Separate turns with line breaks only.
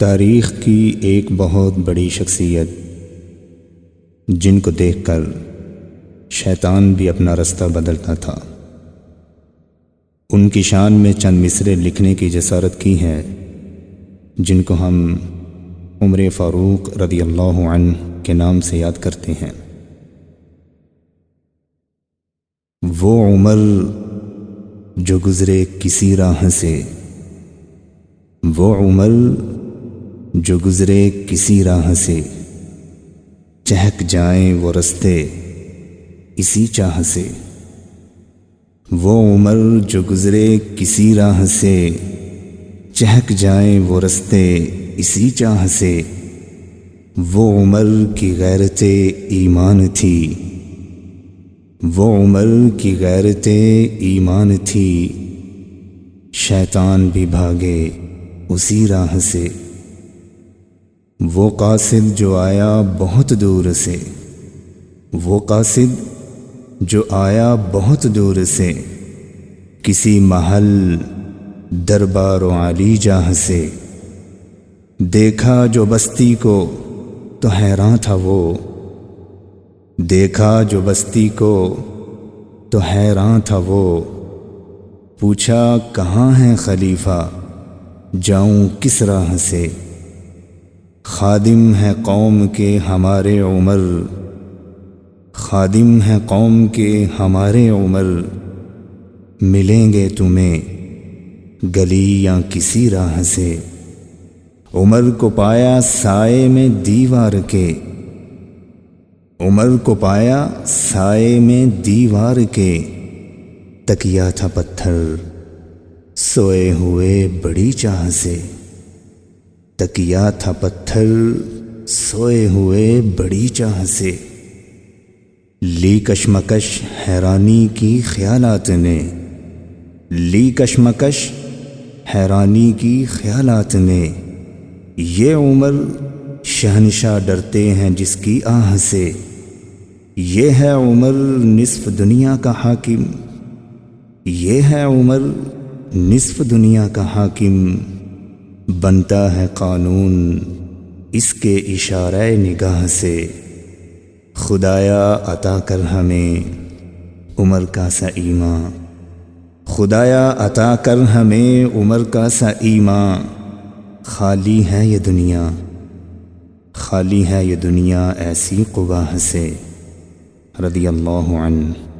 تاریخ کی ایک بہت بڑی شخصیت جن کو دیکھ کر شیطان بھی اپنا رستہ بدلتا تھا، ان کی شان میں چند مصرے لکھنے کی جسارت کی ہے جن کو ہم عمر فاروق رضی اللہ عنہ کے نام سے یاد کرتے ہیں۔ وہ عمر جو گزرے کسی راہ سے، وہ عمر جو گزرے کسی راہ سے، چہک جائیں وہ رستے اسی چاہ سے۔ وہ عمر جو گزرے کسی راہ سے، چہک جائیں وہ رستے اسی چاہ سے۔ وہ عمر کی غیرت ایمان تھی، وہ عمر کی غیرت ایمان تھی، شیطان بھی بھاگے اسی راہ سے۔ وہ قاصد جو آیا بہت دور سے، وہ قاصد جو آیا بہت دور سے، کسی محل دربار و عالی جاہ سے۔ دیکھا جو بستی کو تو حیران تھا وہ، دیکھا جو بستی کو تو حیران تھا وہ۔ پوچھا کہاں ہے خلیفہ، جاؤں کس راہ سے۔ خادم ہے قوم کے ہمارے عمر، خادم ہے قوم کے ہمارے عمر، ملیں گے تمہیں گلی یا کسی راہ سے۔ عمر کو پایا سائے میں دیوار کے، عمر کو پایا سائے میں دیوار کے، تکیا تھا پتھر سوئے ہوئے بڑی چاہ سے۔ تکیا تھا پتھر سوئے ہوئے بڑی چاہ سے۔ لی کشمکش حیرانی کی خیالات نے، لی کشمکش حیرانی کی خیالات نے۔ یہ عمر شہنشاہ ڈرتے ہیں جس کی آہ سے۔ یہ ہے عمر نصف دنیا کا حاکم، یہ ہے عمر نصف دنیا کا حاکم، بنتا ہے قانون اس کے اشارہ نگاہ سے۔ خدایا عطا کر ہمیں عمر کا سا ایمان، خدایا عطا کر ہمیں عمر کا سا ایمان۔ خالی ہے یہ دنیا، خالی ہے یہ دنیا ایسی قباح سے۔ رضی اللہ عنہ۔